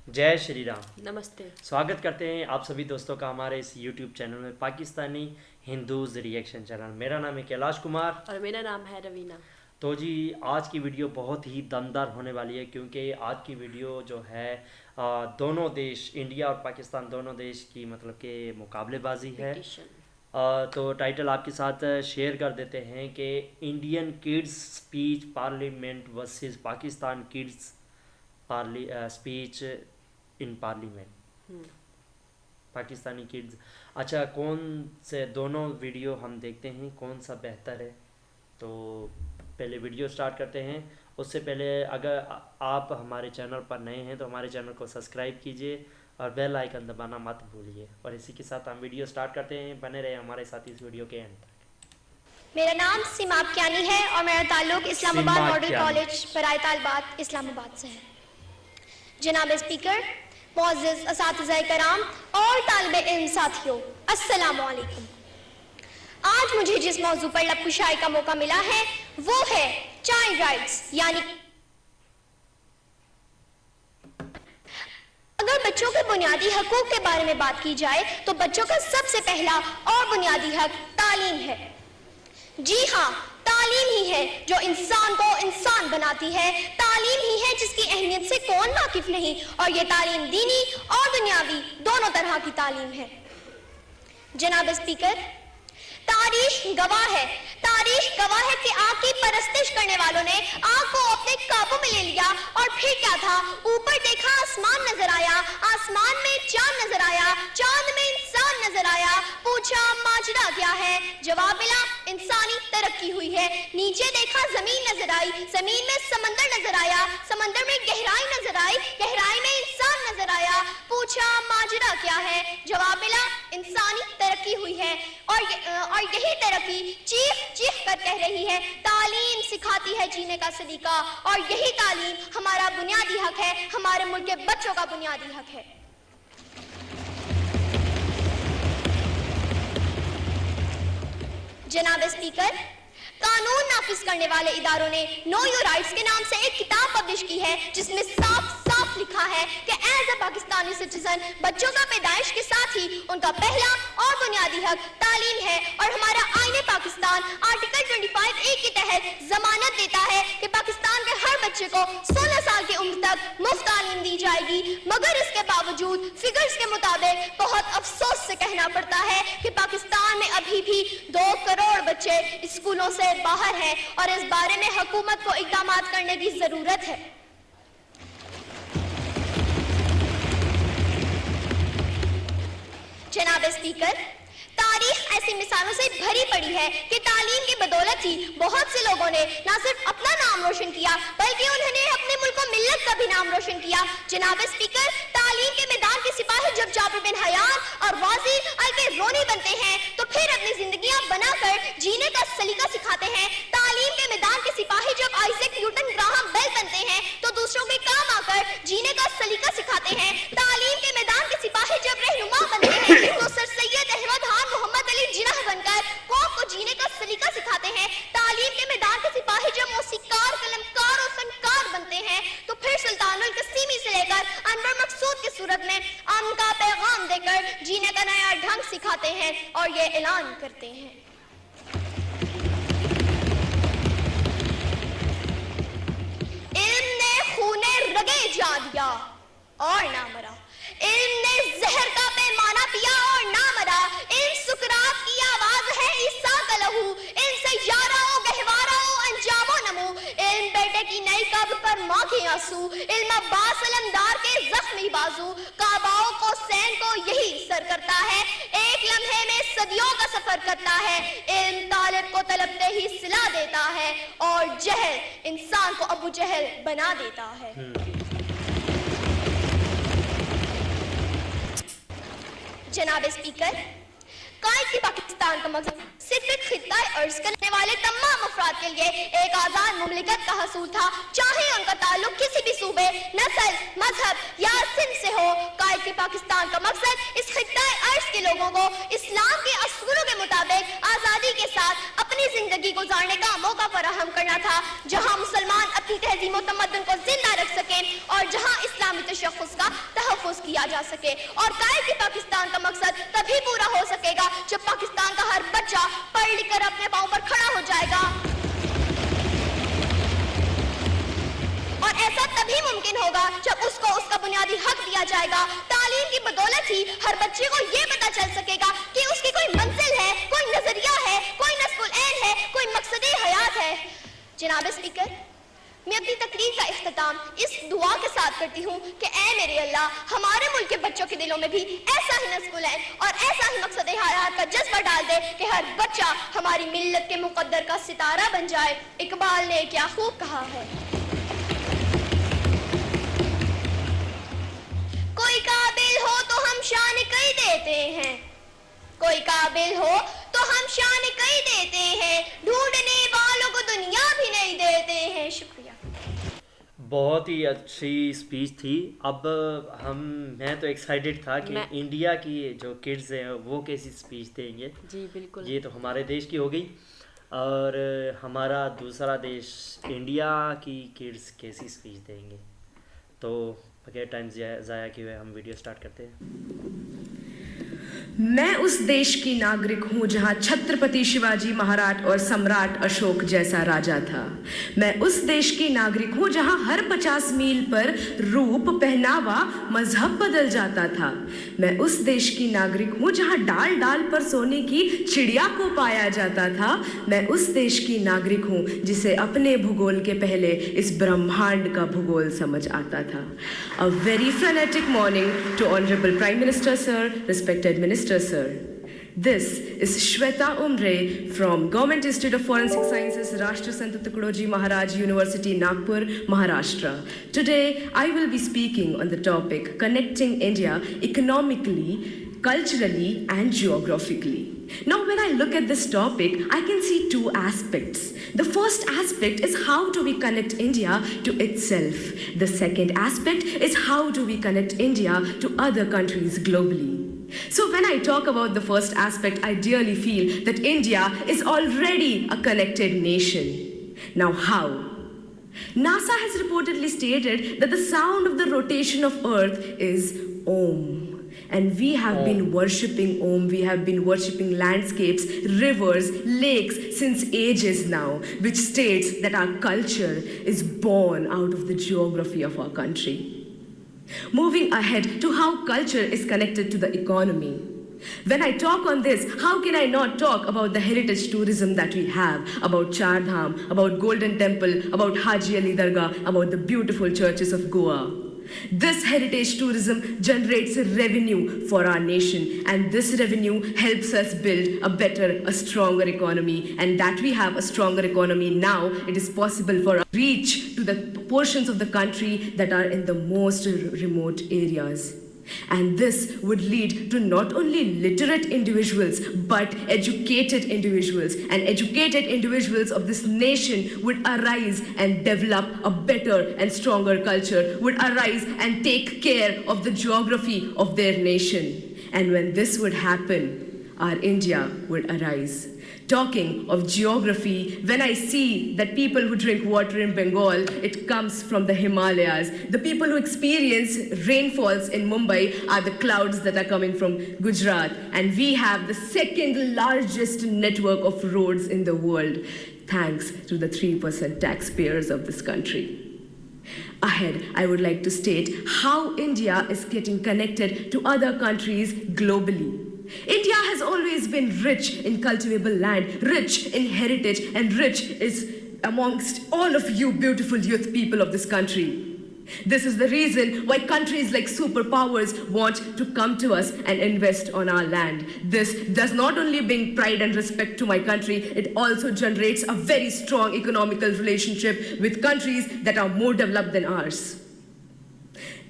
जय श्री राम। नमस्ते। स्वागत करते हैं आप सभी दोस्तों का हमारे इस YouTube चैनल में, पाकिस्तानी हिंदूज रिएक्शन चैनल। मेरा नाम है कैलाश कुमार और मेरा नाम है रवीना। तो जी आज की वीडियो बहुत ही दमदार होने वाली है, क्योंकि आज की वीडियो जो है दोनों देश, इंडिया और पाकिस्तान दोनों देश की मतलब के मुकाबलेबाजी है। तो टाइटल आपके साथ शेयर कर देते हैं कि Indian kids speech parliament versus Pakistan kids speech in parliament. Pakistani kids, अच्छा कौन से दोनों वीडियो हम देखते हैं कौन सा बेहतर है। तो पहले वीडियो स्टार्ट करते हैं। उससे पहले अगर आप हमारे चैनल पर नए हैं तो हमारे चैनल को सब्सक्राइब कीजिए और बेल आइकन दबाना मत भूलिए। और इसी के साथ हम वीडियो स्टार्ट करते हैं, बने रहे हमारे साथ इस वीडियो के एंड तक। मेरा नाम सीमा कियानी है और मेरा ताल्लुक इस्लामाबाद मॉडल कॉलेज बराए तालबात इस्लामाबाद से है। जनाब स्पीकर, मुअज़्ज़िज़ असातिज़ाए कराम और तालिबे इल्म साथियों, अस्सलामु अलैकुम। आज मुझे जिस मौजू पर लबकुशाई का मौका मिला है वो है चाइल्ड राइट्स, यानी अगर बच्चों के बुनियादी हकूक के बारे में बात की जाए तो बच्चों का सबसे पहला और बुनियादी हक तालीम है। जी हाँ, तालीम ही है जो इंसान को इंसान बनाती है। तालीम ही है जिसकी अहमियत से कौन वाकिफ नहीं, और ये तालीम दीनी और दुनियावी दोनों तरह की तालीम है। जनाब स्पीकर, तारीख गवाह है कि आग की परस्तिश करने वालों ने आग को अपने काबू में ले लिया। और फिर क्या था, ऊपर देखा आसमान नजर आया, आसमान में चांद नजर आया, चांद में इंसान नजर आया। पूछा माजरा क्या है, जवाब मिला इंसानी तरक्की हुई है। नीचे देखा जमीन नजर आई, जमीन में समंदर नजर आया, समंदर में गहराई नजर आई, गहराई में इंसान नजर आया। पूछा माजरा क्या है, जवाब मिला इंसानी तरक्की हुई है। और यही तरक्की चीख चीख कर कह रही है, तालीम सिखाती है जीने का सलीका। और यही तालीम हमारा बुनियादी हक है, हमारे मुल्क के बच्चों का बुनियादी हक है। जनाब स्पीकर, कानून नाफिज करने वाले इदारों ने नो योर राइट्स के नाम से एक किताब पब्लिश की है जिसमें साफ साफ लिखा है कि एज अ पाकिस्तानी सिटीजन बच्चों का पैदाइश के साथ ही उनका पहला और बुनियादी हक तालीम है। और हमारा आईने पाकिस्तान आर्टिकल 25A के तहत जमानत देता है कि पाकिस्तान के हर बच्चे को 16 साल की उम्र तक मुफ्त तालीम दी जाएगी। मगर इसके बावजूद फिगर्स के मुताबिक बहुत अफसोस से कहना पड़ता है कि पाकिस्तान में अभी भी 2 करोड़ बच्चे स्कूलों से बाहर है, और इस बारे में हुकूमत को इक़दाम करने की जरूरत है। जनाब स्पीकर, तारीख ऐसी मिसालों से भरी पड़ी है कि तालीम की बदौलत ही बहुत से लोगों ने न सिर्फ अपना नाम रोशन किया बल्कि उन्होंने अपने मुल्क और मिल्लत का भी नाम रोशन किया। जनाब स्पीकर, तालीम के मैदान के सिपाही जब जाबिर बिन हयान और वाजी अल-कैरोनी बनते हैं तो फिर अपनी जिंदगियां बनाकर जीने का सलीका सिखाते हैं। तालीम के मैदान के सिपाही जब आइजैक न्यूटन ग्राहम बेल बनते हैं तो दूसरों के काम आकर जीने का सलीका सिखाते हैं। तालीम के मैदान के सिपाही जब रहनुमा बनते हैं तो सर सैयद अहमद खान मोहम्मद अली जिन्नाह बनकर कौम को जीने का सलीका सिखाते हैं। तालीम के मैदान के सिपाही जब मौसीकार, कलमकार और फनकार बनते हैं तो फिर सुल्तानुल कसीमी से लेकर अनवर मकसूद की सूरत में अमन का पैगाम देकर जीने का नया ढंग सिखाते हैं और ये ऐलान करते हैं, इल्म ने खूने रगे जा दिया और ना मरा, इल्म ने जहर का पैमाना पिया और ना मरा। इल्म सुकरात की आवाज है ईसा का लहू, इल्म सैयारा ओ गहवारा ओ अंजामो नमो। इल्म बेटे की नई कब्र पर माँ के आंसू, इल्म अब्बास अलमदार के जख्मी बाजू। काबाओ को सैन को यही सर करता है, एक लम्हे में सदियों का सफर करता है। इल्म तालिब को तलबते ही सिला देता है और जहल इंसान को अबू जहल बना देता है। जनाब स्पीकर, कायद की पाकिस्तान का मकसद सिर्फ एक खित्ता अर्ज करने वाले तमाम अफराद के लिए एक आजाद मुमलिकत का हसूल था, चाहे उनका ताल्लुक किसी भी सूबे, नस्ल, मजहब या सिंध से हो। कायद की पाकिस्तान का मकसद इस खित्ता अर्ज के लोगों को इस्लाम के असूलों के मुताबिक आजादी के साथ अपनी जिंदगी गुजारने का मौका फराहम करना था, जहाँ मुसलमान अपनी तहजीब व तमद्दुन को जिंदा रख सकें और जहाँ इस्लामी तशख्खुस का किया जा सके। और कायम पाकिस्तान का मकसद तभी पूरा हो सकेगा जब पाकिस्तान का हर बच्चा पढ़ लिख कर अपने पांव पर खड़ा हो जाएगा। और ऐसा तभी मुमकिन होगा जब उसको उसका बुनियादी हक दिया जाएगा। तालीम की बदौलत ही हर बच्चे को ये पता चल सकेगा कि उसकी कोई मंजिल है, कोई नजरिया है, कोई नस्बुल ऐन है, कोई मकसद हयात है। जनाब स्पीकर, मैं अपनी तकरीर का इख्तिताम इस दुआ के साथ करती हूँ कि ऐ मेरे अल्लाह, हमारे मुल्क के बच्चों के दिलों में भी ऐसा ही नस्बुल ऐन और ऐसा ही मकसद हयात का जज्बा डाल दे कि हर बच्चा हमारी मिल्लत के मुकद्दर का सितारा बन जाए। इकबाल ने क्या खूब कहा है, कोई काबिल हो तो हम शान कई देते हैं, कोई काबिल हो तो हम शान कई देते हैं, ढूंढने वालों को दुनिया भी नहीं देते हैं। शुक्रिया। बहुत ही अच्छी स्पीच थी। अब मैं तो एक्साइटेड था कि इंडिया की जो किड्स हैं वो कैसी स्पीच देंगे। जी बिल्कुल, ये तो हमारे देश की हो गई, और हमारा दूसरा देश इंडिया की किड्स कैसी स्पीच देंगे। तो बगैर टाइम ज़ाया किए हम वीडियो स्टार्ट करते हैं। मैं उस देश की नागरिक हूँ जहाँ छत्रपति शिवाजी महाराज और सम्राट अशोक जैसा राजा था। मैं उस देश की नागरिक हूँ जहाँ हर 50 मील पर रूप, पहनावा, मजहब बदल जाता था। मैं उस देश की नागरिक हूँ जहाँ डाल डाल पर सोने की चिड़िया को पाया जाता था। मैं उस देश की नागरिक हूँ जिसे अपने भूगोल के पहले इस ब्रह्मांड का भूगोल समझ आता था। A very frenetic morning to Honorable Prime Minister Sir, respected Minister Sir. This is Shweta Umre from Government Institute of Forensic Sciences, Rashtra Sant Tukadoji Maharaj University, Nagpur, Maharashtra. Today, I will be speaking on the topic connecting India economically, culturally and geographically. Now, when I look at this topic, I can see two aspects. The first aspect is how do we connect India to itself. The second aspect is how do we connect India to other countries globally. So when I talk about the first aspect, I dearly feel that India is already a connected nation. Now how? NASA has reportedly stated that the sound of the rotation of Earth is Om. And we have been worshipping Om, we have been worshipping landscapes, rivers, lakes since ages now, which states that our culture is born out of the geography of our country. Moving ahead to how culture is connected to the economy. When I talk on this, how can I not talk about the heritage tourism that we have, about Char Dham, about Golden Temple, about Haji Ali Dargah, about the beautiful churches of Goa. This heritage tourism generates revenue for our nation, and this revenue helps us build a better, a stronger economy. And that we have a stronger economy now, it is possible for us to reach to the portions of the country that are in the most remote areas. And this would lead to not only literate individuals, but educated individuals. And educated individuals of this nation would arise and develop a better and stronger culture, would arise and take care of the geography of their nation. And when this would happen, our India would arise. Talking of geography, when I see that people who drink water in Bengal, it comes from the Himalayas. The people who experience rainfalls in Mumbai are the clouds that are coming from Gujarat. And we have the second largest network of roads in the world, thanks to the 3% taxpayers of this country. Ahead, I would like to state how India is getting connected to other countries globally. India has always been rich in cultivable land, rich in heritage, and rich is amongst all of you beautiful youth people of this country. This is the reason why countries like superpowers want to come to us and invest on our land. This does not only bring pride and respect to my country, it also generates a very strong economical relationship with countries that are more developed than ours.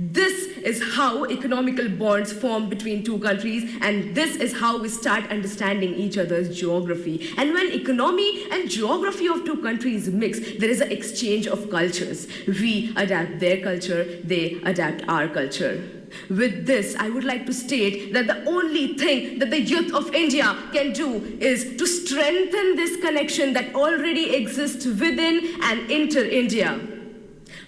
This is how economical bonds form between two countries, and this is how we start understanding each other's geography. And when economy and geography of two countries mix, there is an exchange of cultures. We adapt their culture, they adapt our culture. With this, I would like to state that the only thing that the youth of India can do is to strengthen this connection that already exists within and inter India.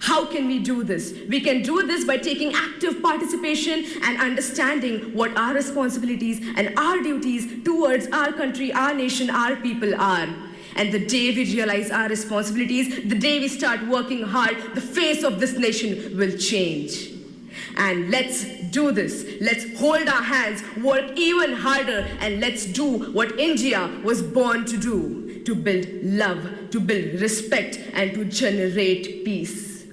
How can we do this? We can do this by taking active participation and understanding what our responsibilities and our duties towards our country, our nation, our people are. And the day we realize our responsibilities, the day we start working hard, the face of this nation will change. And let's do this. Let's hold our hands, work even harder, and let's do what India was born to do. To build love, to build respect, and to generate peace.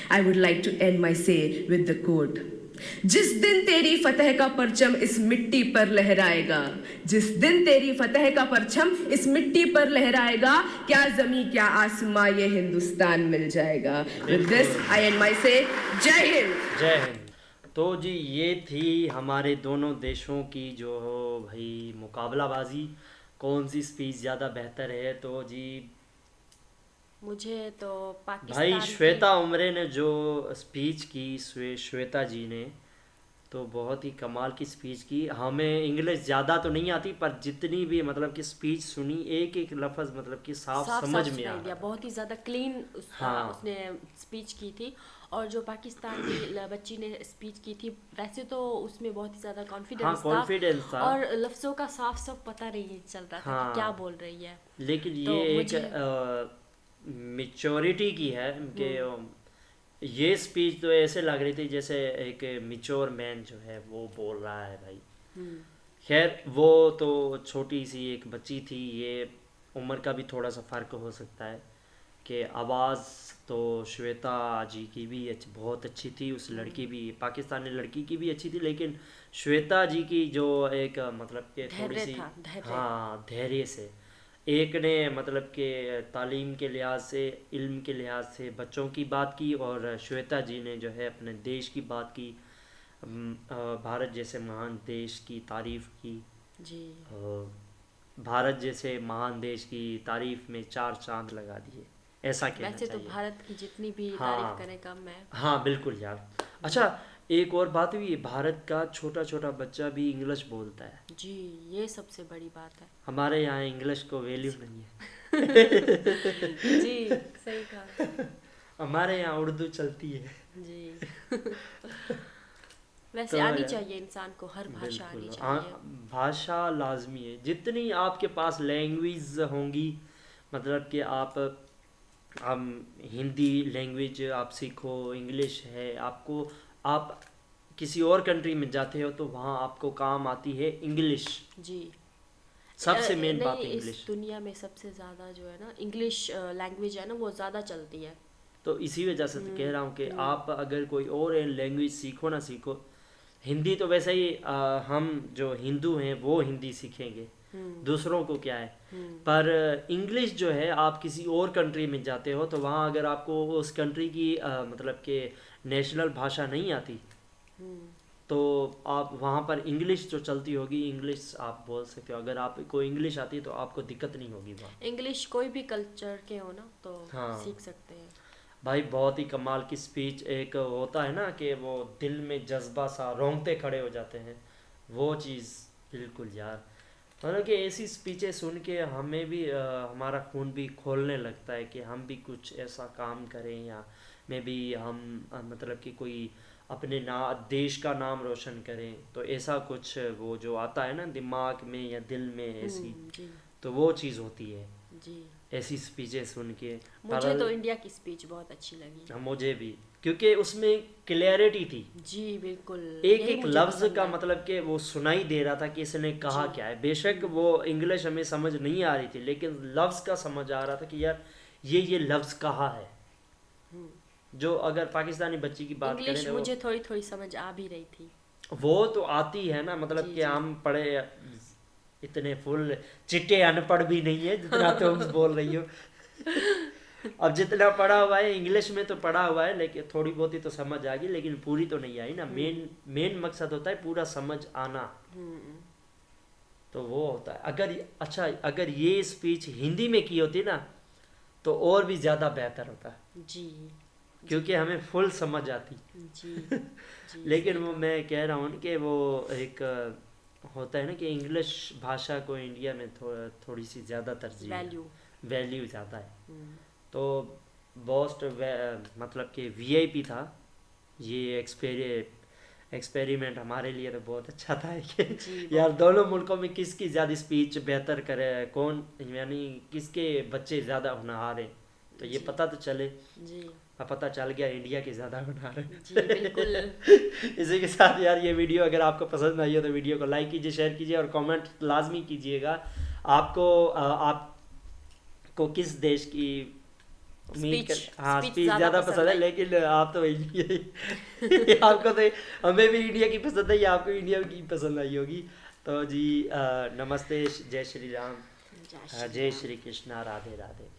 I would like to end my say with the quote. जिस दिन तेरी फतह का परचम इस मिट्टी पर लहराएगा, जिस दिन तेरी फतह का परचम इस मिट्टी पर लहराएगा, क्या ज़मीं क्या आसमां ये हिंदुस्तान मिल जाएगा. With this I end my say. जय हिंद. जय हिंद. तो जी ये थी हमारे दोनों देशों की जो भाई मुकाबलाबाजी, कौन सी स्पीच ज़्यादा बेहतर है. तो जी मुझे तो पाकिस्तान भाई श्वेता उमरे ने जो स्पीच की, श्वेता जी ने तो बहुत ही कमाल की स्पीच की. हमें इंग्लिश ज़्यादा तो नहीं आती, पर जितनी भी मतलब कि स्पीच सुनी, एक एक लफ्ज़ मतलब कि साफ समझ में आ गया. बहुत ही ज़्यादा क्लीन उसने स्पीच की थी. और जो पाकिस्तान की बच्ची ने स्पीच की थी, वैसे तो उसमें बहुत ही ज़्यादा कॉन्फिडेंस था और लफ्ज़ों का साफ साफ पता नहीं चल रहा था कि क्या बोल रही है. लेकिन ये एक मैच्योरिटी की है कि ये स्पीच तो ऐसे लग रही थी जैसे एक मैच्योर मैन जो है वो बोल रहा है भाई. खैर वो तो छोटी सी एक बच्ची थी, ये उम्र का भी थोड़ा सा फ़र्क हो सकता है कि आवाज़ तो श्वेता जी की भी बहुत अच्छी थी. उस लड़की भी, पाकिस्तानी लड़की की भी अच्छी थी, लेकिन श्वेता जी की जो एक मतलब कि थोड़ी सी धैर्य से, एक ने मतलब कि तालीम के लिहाज से, इल्म के लिहाज से बच्चों की बात की, और श्वेता जी ने जो है अपने देश की बात की, भारत जैसे महान देश की तारीफ़ की जी. भारत जैसे महान देश की तारीफ़ में 4 चांद लगा दिए, ऐसा कहना वैसे चाहिए. तो भारत की जितनी भी तारीफ करें कम है. हाँ बिल्कुल यार. अच्छा एक और बात हुई, भारत का छोटा छोटा बच्चा भी इंग्लिश बोलता है जी. ये सबसे बड़ी बात है. हमारे यहाँ इंग्लिश को वैल्यू नहीं है. जी सही कहा. हमारे यहाँ उर्दू चलती है जी. वैसे तो आनी चाहिए इंसान को, हर भाषा आनी चाहिए. भाषा लाजमी है. जितनी आपके पास लैंग्वेज होंगी, मतलब कि आप हिंदी लैंग्वेज आप सीखो, इंग्लिश है आपको, आप किसी और कंट्री में जाते हो तो वहाँ आपको काम आती है इंग्लिश. जी. सबसे मेन बात इंग्लिश. इस दुनिया में सबसे ज़्यादा जो है ना इंग्लिश लैंग्वेज है ना, वो ज़्यादा चलती है. तो इसी वजह से तो कह रहा हूँ कि आप अगर कोई और लैंग्वेज सीखो ना सीखो, हिंदी तो वैसे ही हम जो हिंदू हैं वो हिंदी सीखेंगे, दूसरों को क्या है. पर इंग्लिश जो है, आप किसी और कंट्री में जाते हो तो वहाँ अगर आपको उस कंट्री की मतलब कि नेशनल भाषा नहीं आती, तो आप वहाँ पर इंग्लिश जो चलती होगी, इंग्लिश आप बोल सकते हो. अगर आपको इंग्लिश आती है तो आपको दिक्कत नहीं होगी वहाँ. इंग्लिश कोई भी कल्चर के हो ना तो सीख सकते हैं. भाई बहुत ही कमाल की स्पीच. एक होता है ना कि वो दिल में जज्बा सा, रोंगटे खड़े हो जाते हैं, वो चीज़ बिल्कुल यार. मतलब कि ऐसी स्पीचें सुन के हमें भी हमारा खून भी खोलने लगता है कि हम भी कुछ ऐसा काम करें, या में भी हम मतलब कि कोई अपने देश का नाम रोशन करें. तो ऐसा कुछ वो जो आता है ना दिमाग में या दिल में ऐसी, तो वो चीज़ होती है जी. ऐसी स्पीचें सुन के. मुझे तो इंडिया की स्पीच बहुत अच्छी लगी. मुझे भी, क्योंकि उसमें क्लैरिटी थी. जी बिल्कुल. एक एक लफ्ज़ का मतलब कि वो सुनाई दे रहा था कि इसने कहा क्या है. बेशक वो इंग्लिश हमें समझ नहीं आ रही थी, लेकिन लफ्ज़ का समझ आ रहा था कि यार ये लफ्ज़ कहा है. जो अगर पाकिस्तानी बच्ची की बात करें तो मुझे थोड़ी थोड़ी समझ आ भी रही थी. वो तो आती है ना, मतलब कि हम पढ़े इतने फुल चिट्टे अनपढ़ भी नहीं है जितना तुम बोल रही हो. अब जितना पढ़ा हुआ है इंग्लिश में तो पढ़ा हुआ है, लेकिन थोड़ी बहुत ही तो समझ आ गई, लेकिन पूरी तो नहीं आई ना. मेन मकसद होता है पूरा समझ आना. तो वो होता है. अगर ये स्पीच हिंदी में की होती ना तो और भी ज़्यादा बेहतर होता जी. क्योंकि हमें फुल समझ आती जी. लेकिन वो मैं कह रहा हूँ कि वो एक होता है ना कि इंग्लिश भाषा को इंडिया में थोड़ी सी ज़्यादा तरजीह, वैल्यू ज़्यादा है. तो मोस्ट मतलब कि वीआईपी था ये एक्सपेरिमेंट हमारे लिए तो बहुत अच्छा था कि यार दोनों मुल्कों में किसकी ज़्यादा स्पीच बेहतर करे, कौन यानी किसके बच्चे ज़्यादा होनहार हैं, तो ये पता तो चले जी। अब पता चल गया इंडिया के ज़्यादा होनहार है जी, बिल्कुल। इसी के साथ यार ये वीडियो अगर आपको पसंद आई हो तो वीडियो को लाइक कीजिए, शेयर कीजिए और कमेंट लाजमी कीजिएगा आपको किस देश की उम्मीद कर हाँ स्पीच ज़्यादा पसंद है, लेकिन आप तो आपको तो हमें भी इंडिया की पसंद है या आपको इंडिया की पसंद आई होगी। तो जी नमस्ते, जय श्री राम, जय श्री कृष्णा, राधे राधे।